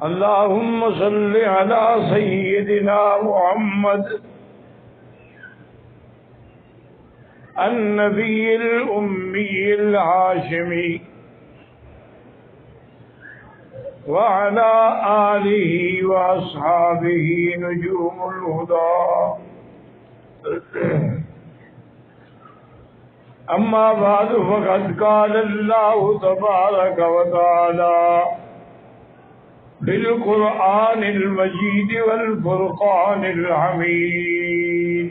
اللهم صل على سيدنا محمد النبي الأمي الهاشمي وعلى آله وأصحابه نجوم الهدى. أما بعد فقد قال الله تبارك وتعالى في القرآن المجيد والفرقان الحميد: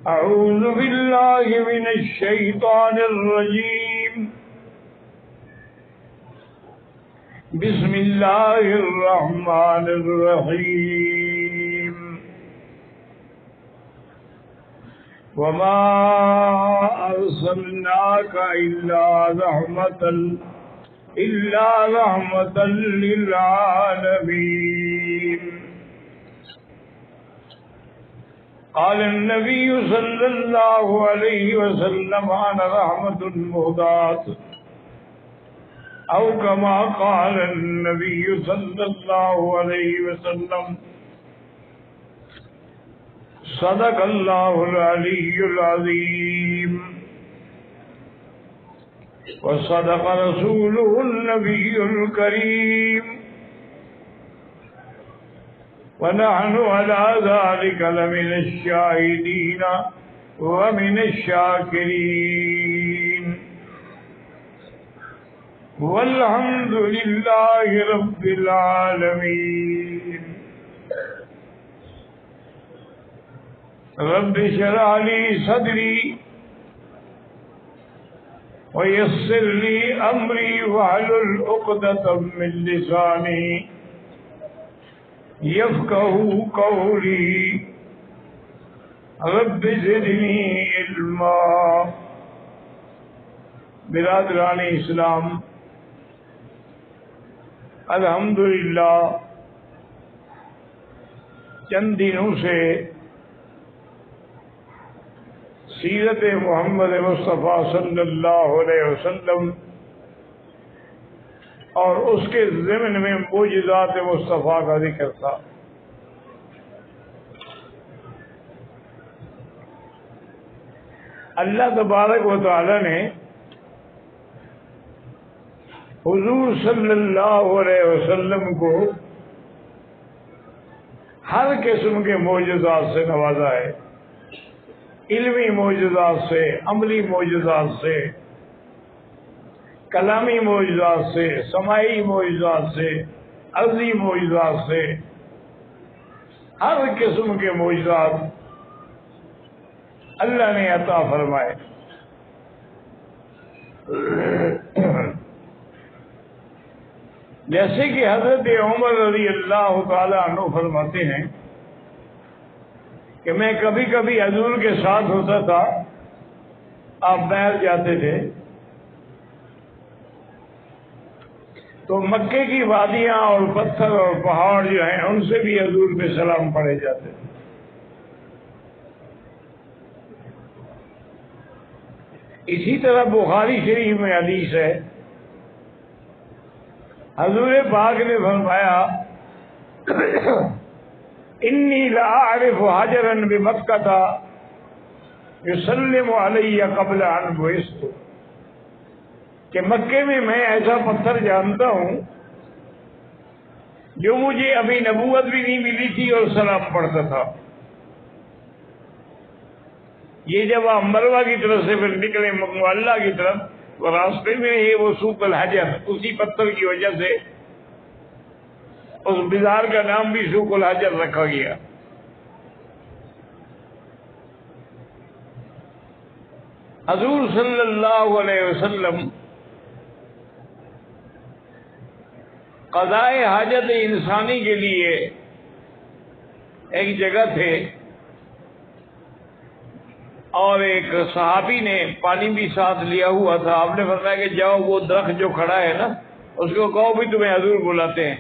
أعوذ بالله من الشيطان الرجيم. بسم الله الرحمن الرحيم. وما أرسلناك إلا رحمة للعالمين. قال النبي صلى الله عليه وسلم: أنا رحمة مهداة، أو كما قال النبي صلى الله عليه وسلم. صدق الله العلي العظيم، وصدق رسوله النبي الكريم، ونحن على ذلك لمن الشاهدين ومن الشاكرين، والحمد لله رب العالمين. رب اشرح لي صدري ويسر لي أمري واحلل عقدة من لساني يفقهوا قولي. رب زدني علما. برادران اسلام، الحمدللہ چند دنوں سے سیرت محمد مصطفیٰ صلی اللہ علیہ وسلم اور اس کے ضمن میں معجزات مصطفیٰ کا ذکر تھا۔ اللہ تبارک و تعالی نے حضور صلی اللہ علیہ وسلم کو ہر قسم کے معجزات سے نوازا ہے، علمی معجزات سے، عملی معجزات سے، کلامی معجزات سے، سماعی معجزات سے، ارضی معجزات سے، ہر قسم کے معجزات اللہ نے عطا فرمائے۔ جیسے کہ حضرت عمر رضی اللہ تعالی عنہ فرماتے ہیں کہ میں کبھی کبھی حضور کے ساتھ ہوتا تھا، آپ بیٹھ جاتے تھے تو مکے کی وادیاں اور پتھر اور پہاڑ جو ہیں ان سے بھی حضور پہ سلام پڑھے جاتے تھے۔ اسی طرح بخاری شریف میں حدیث ہے، حضور پاک نے فرمایا: انی لاعرف حجرا بمکہ یسلم علی قبل ان بعثت، کہ مکے میں میں ایسا پتھر جانتا ہوں جو مجھے ابھی نبوت بھی نہیں ملی تھی اور سلام پڑھتا تھا۔ یہ جب آپ مروہ کی طرف سے پھر نکلے معلیٰ کی طرف، وہ راستے میں یہ وہ سوق الحجر، اسی پتھر کی وجہ سے اس بازار کا نام بھی سوق الحجر رکھا گیا۔ حضور صلی اللہ علیہ وسلم قضاء حاجت انسانی کے لیے ایک جگہ تھے، اور ایک صحابی نے پانی بھی ساتھ لیا ہوا تھا۔ آپ نے فرمایا کہ جاؤ وہ درخت جو کھڑا ہے نا اس کو کہو بھی تمہیں حضور بلاتے ہیں۔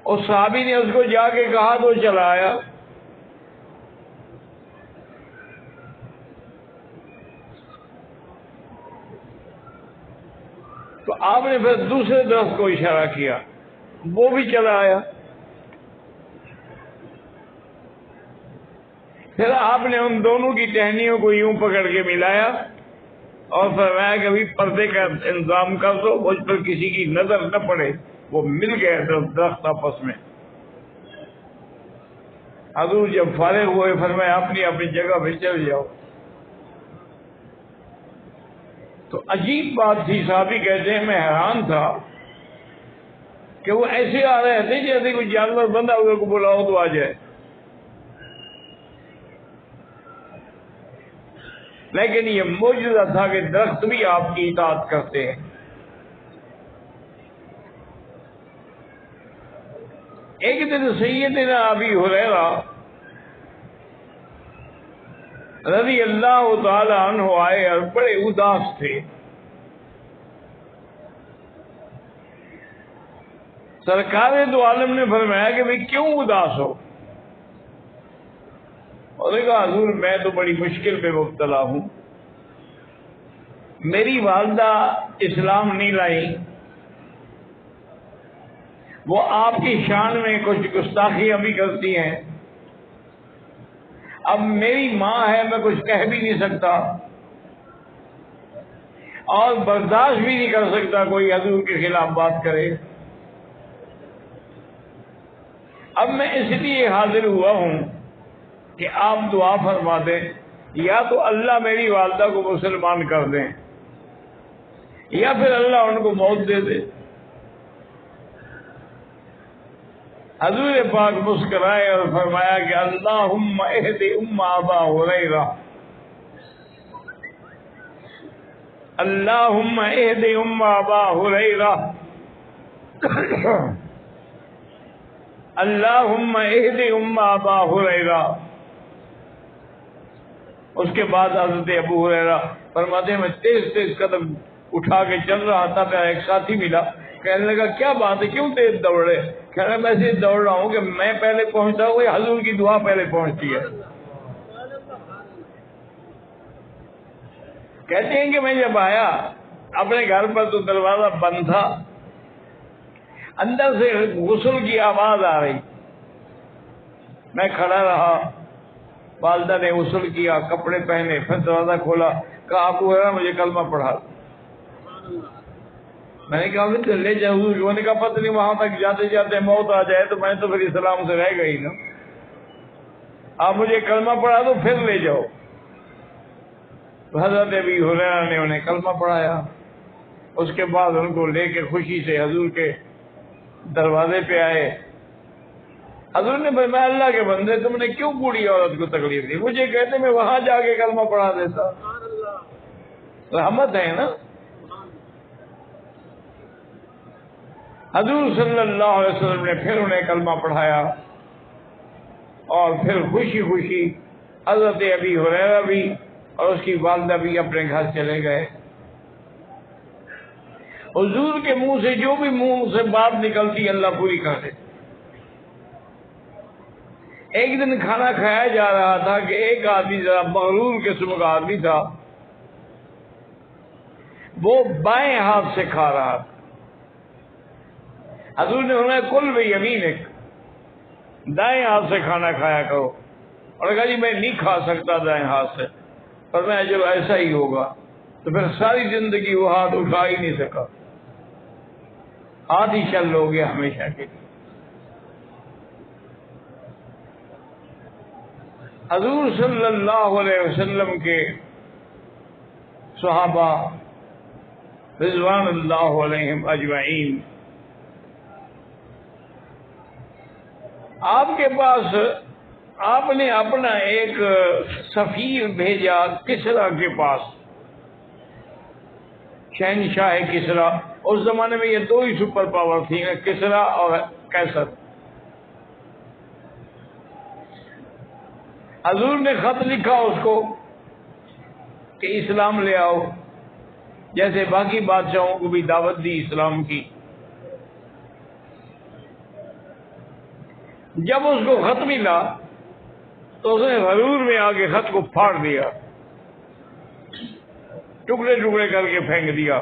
اور صحابی نے اس کو جا کے کہا تو چلا آیا۔ تو آپ نے پھر دوسرے درخت کو اشارہ کیا، وہ بھی چلا آیا۔ پھر آپ نے ان دونوں کی ٹہنیوں کو یوں پکڑ کے ملایا اور فرمایا کہ ابھی پردے کا انتظام کر دو، مجھ پر کسی کی نظر نہ پڑے۔ وہ مل گئے درخت آپس میں۔ حضور جب فارغ ہوئے فرمایا اپنی اپنی جگہ پہ چل جاؤ۔ تو عجیب بات تھی، صحابی کہتے ہیں میں حیران تھا کہ وہ ایسے آ رہے تھے جیسے کوئی جانور بندہ ہوئے کو بلاؤ تو آ جائے، لیکن یہ معجزہ تھا کہ درخت بھی آپ کی اطاعت کرتے ہیں۔ ایک دن سیدنا ابی ہریرہ رضی اللہ تعالی عنہ آئے اور بڑے اداس تھے۔ سرکار دو عالم نے فرمایا کہ بھئی کیوں اداس ہو؟ اور نے کہا حضور میں تو بڑی مشکل میں مبتلا ہوں، میری والدہ اسلام نہیں لائی، وہ آپ کی شان میں کچھ گستاخیاں بھی کرتی ہیں، اب میری ماں ہے میں کچھ کہہ بھی نہیں سکتا اور برداشت بھی نہیں کر سکتا کوئی حضور کے خلاف بات کرے۔ اب میں اس لیے حاضر ہوا ہوں کہ آپ دعا فرما دیں، یا تو اللہ میری والدہ کو مسلمان کر دیں یا پھر اللہ ان کو موت دے دے۔ حضور پاک مسکرائے اور فرمایا کہ اللہم اہد ام ابا ہریرہ، اللہم اہد ام ابا ہریرہ، اللہم اہد ام ابا ہریرہ۔ اس کے بعد حضرت ابو ہریرہ فرماتے ہیں میں تیز تیز قدم اٹھا کے چل رہا تھا، میرا ایک ساتھی ملا، کہنے لگا کیا بات ہے کیوں تیز دوڑ رہے؟ کہہ رہا میں ایسے دوڑ رہا ہوں کہ میں پہلے پہنچتا ہوں یا حضور کی دعا پہلے پہنچتی ہے۔ کہتے ہیں کہ میں جب آیا اپنے گھر پر تو دروازہ بند تھا، اندر سے غسل کی آواز آ رہی، میں کھڑا رہا، والدہ نے غسل کیا، کپڑے پہنے، پھر دروازہ کھولا، کہا ابو ہریرہ مجھے کلمہ پڑھا۔ میں نے کہا پھر لے جاؤ، انہوں نے کہا پتہ نہیں وہاں تک جاتے جاتے موت آ جائے تو میں تو پھر اسلام سے رہ گئی نا، آپ مجھے کلمہ پڑھا تو پھر لے جاؤ۔ تو حضرت ابی ہریرہ نے انہیں کلمہ پڑھایا، اس کے بعد ان کو لے کے خوشی سے حضور کے دروازے پہ آئے۔ حضور نے فرمایا اللہ کے بندے تم نے کیوں بوڑھی عورت کو تکلیف دی؟ مجھے کہتے میں وہاں جا کے کلمہ پڑھا دیتا۔ رحمت ہے نا۔ حضور صلی اللہ علیہ وسلم نے پھر انہیں کلمہ پڑھایا اور پھر خوشی خوشی حضرت ابی ہریرہ بھی اور اس کی والدہ بھی اپنے گھر چلے گئے۔ حضور کے منہ سے جو بھی منہ سے بات نکلتی اللہ پوری کر دے۔ ایک دن کھانا کھایا جا رہا تھا کہ ایک آدمی ذرا مغرور قسم کا آدمی تھا، وہ بائیں ہاتھ سے کھا رہا تھا۔ حضور نے انہیں کل بیمینک، دائیں ہاتھ سے کھانا کھایا کرو، اور کہا جی میں نہیں کھا سکتا دائیں ہاتھ سے، پر میں جب ایسا ہی ہوگا تو پھر ساری زندگی وہ ہاتھ اٹھا ہی نہیں سکا، ہاتھ ہی شل ہو گیا ہمیشہ کے لیے۔ حضور صلی اللہ علیہ وسلم کے صحابہ رضوان اللہ علیہم اجمعین آپ کے پاس آپ نے اپنا ایک سفیر بھیجا کسریٰ کے پاس، شہنشاہ کسریٰ۔ اس زمانے میں یہ دو ہی سپر پاور تھی، کسریٰ اور قیصر۔ حضور نے خط لکھا اس کو کہ اسلام لے آؤ، جیسے باقی بادشاہوں کو بھی دعوت دی اسلام کی۔ جب اس کو خط ملا تو اس نے غرور میں آ کے خط کو پھاڑ دیا، ٹکڑے ٹکڑے کر کے پھینک دیا۔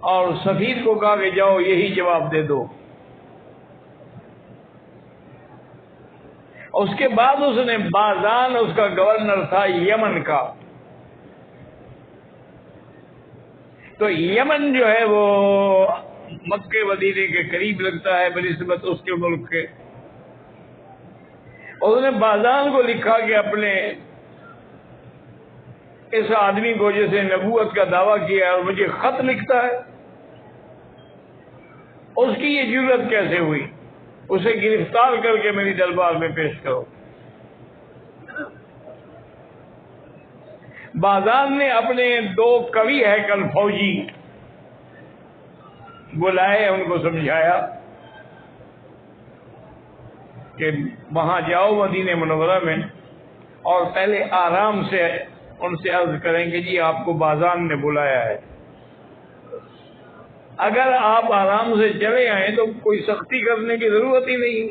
اور سفیر کو کہا کہ جاؤ یہی جواب دے دو. اس کے بعد اس نے بازان، اس کا گورنر تھا یمن کا، تو یمن جو ہے وہ مکے مدینے کے قریب لگتا ہے بنسبت اس کے ملک کے. اس نے بازان کو لکھا کہ اپنے اس آدمی کو جس نے نبوت کا دعویٰ کیا اور مجھے خط لکھتا ہے، اس کی یہ جرت کیسے ہوئی، اسے گرفتار کر کے میری دربار میں پیش کرو. بازان نے اپنے 2 قوی ہیکل فوجی بلائے، ان کو سمجھایا کہ وہاں جاؤ مدینہ منورہ میں، اور پہلے آرام سے ان سے عرض کریں کہ جی آپ کو بازان نے بلایا ہے. اگر آپ آرام سے چلے آئیں تو کوئی سختی کرنے کی ضرورت ہی نہیں،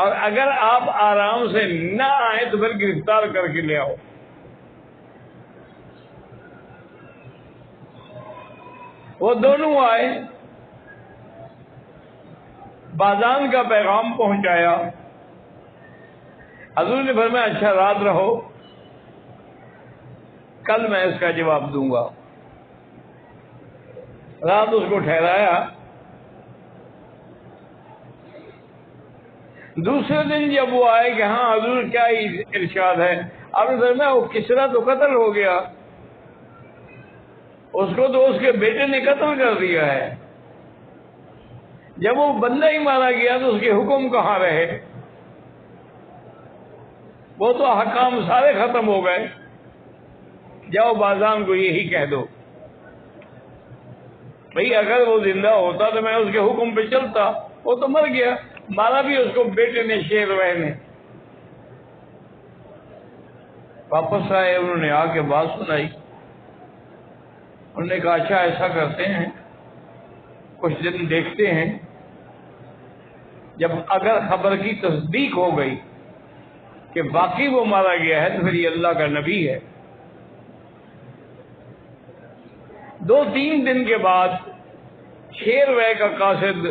اور اگر آپ آرام سے نہ آئیں تو پھر گرفتار کر کے لے آؤ. وہ دونوں آئے، بازان کا پیغام پہنچایا. حضور نے فرمایا اچھا رات رہو، کل میں اس کا جواب دوں گا. رات اس کو ٹھہرایا. دوسرے دن جب وہ آئے کہ ہاں حضور کیا ارشاد ہے، آپ نے فرمایا وہ کسرا تو قتل ہو گیا، اس کو تو اس کے بیٹے نے قتل کر دیا ہے. جب وہ بندہ ہی مارا گیا تو اس کے حکم کہاں رہے؟ وہ تو حکام سارے ختم ہو گئے. جاؤ بازان کو یہی کہہ دو بھئی اگر وہ زندہ ہوتا تو میں اس کے حکم پہ چلتا، وہ تو مر گیا، مارا بھی اس کو بیٹے نے شیر نے. واپس آئے، انہوں نے آ کے بات سنائی. انہوں نے کہا اچھا ایسا کرتے ہیں، کچھ دن دیکھتے ہیں، جب اگر خبر کی تصدیق ہو گئی کہ واقعی وہ مارا گیا ہے تو پھر یہ اللہ کا نبی ہے. 2-3 دن کے بعد شیروے کا قاصد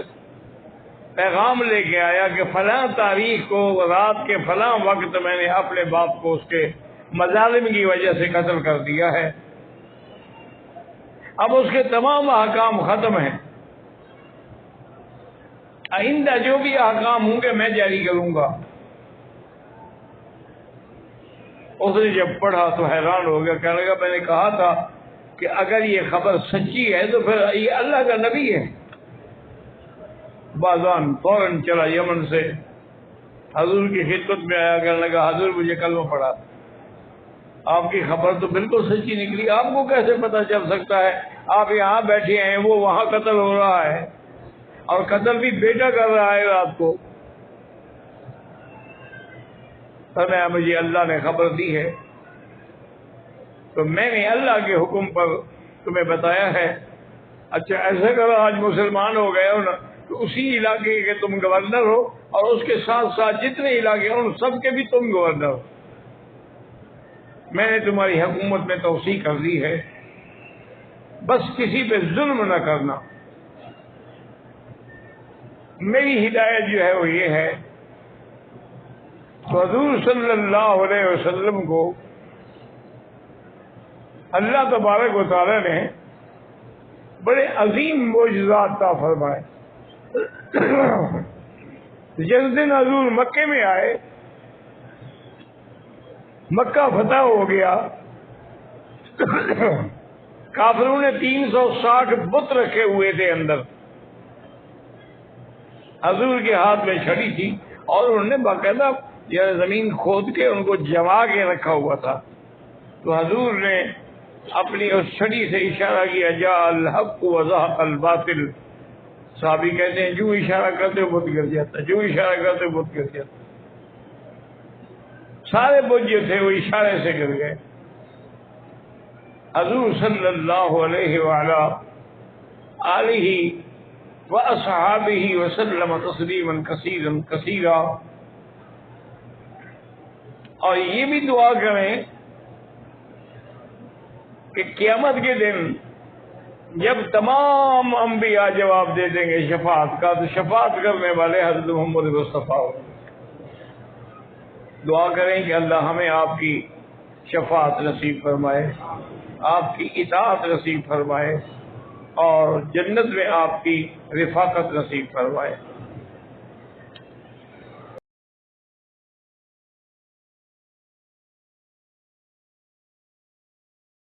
پیغام لے کے آیا کہ فلاں تاریخ کو رات کے فلاں وقت میں نے اپنے باپ کو اس کے مظالم کی وجہ سے قتل کر دیا ہے. اب اس کے تمام احکام ختم ہیں، آئندہ جو بھی احکام ہوں گے میں جاری کروں گا. اس نے جب پڑھا تو حیران ہو گیا، کہنے لگا میں نے کہا تھا کہ اگر یہ خبر سچی ہے تو پھر یہ اللہ کا نبی ہے. بازان فوراً چلا یمن سے حضور کی خدمت میں آیا، کہنے لگا حضور مجھے کلمہ پڑھا، آپ کی خبر تو بالکل سچی نکلی، آپ کو کیسے پتہ چل سکتا ہے؟ آپ یہاں بیٹھے ہیں، وہ وہاں قتل ہو رہا ہے، اور قتل بھی بیٹا کر رہا ہے رات کو. فرمایا مجھے اللہ نے خبر دی ہے تو میں نے اللہ کے حکم پر تمہیں بتایا ہے. اچھا ایسا کرو، آج مسلمان ہو گئے ہو نا، تو اسی علاقے کے تم گورنر ہو، اور اس کے ساتھ ساتھ جتنے علاقے ہیں ان سب کے بھی تم گورنر ہو. میں نے تمہاری حکومت میں توسیع کر دی ہے، بس کسی پہ ظلم نہ کرنا. میری ہدایت جو ہے وہ یہ ہے. تو حضور صلی اللہ علیہ وسلم کو اللہ تبارک و تعالی نے بڑے عظیم معجزات عطا فرمائے. جس دن حضور مکے میں آئے، مکہ فتح ہو گیا، کافروں نے 360 بت رکھے ہوئے تھے اندر. حضور کے ہاتھ میں چھڑی تھی اور انہوں نے باقاعدہ زمین کھود کے ان کو جما کے رکھا ہوا تھا. تو حضور نے اپنی اس چھڑی سے اشارہ کیا، جاء الحق وزهق الباطل. صحابی کہتے ہیں جو اشارہ کرتے ہو بت گر جاتا، جو اشارہ کرتے ہو بت گر جاتا. سارے بت جو تھے وہ اشارے سے گر گئے. حضور صلی اللہ علیہ وآلہ آلہ واصحابہ وسلم تسلیما کثیرا کثیرا. اور یہ بھی دعا کریں کہ قیامت کے دن جب تمام انبیاء جواب دے دیں گے شفاعت کا، تو شفاعت کرنے والے حضرت محمد مصطفیٰ ہو۔ دعا کریں کہ اللہ ہمیں آپ کی شفاعت نصیب فرمائے، آپ کی اطاعت نصیب فرمائے، اور جنت میں آپ کی رفاقت نصیب فرمائے۔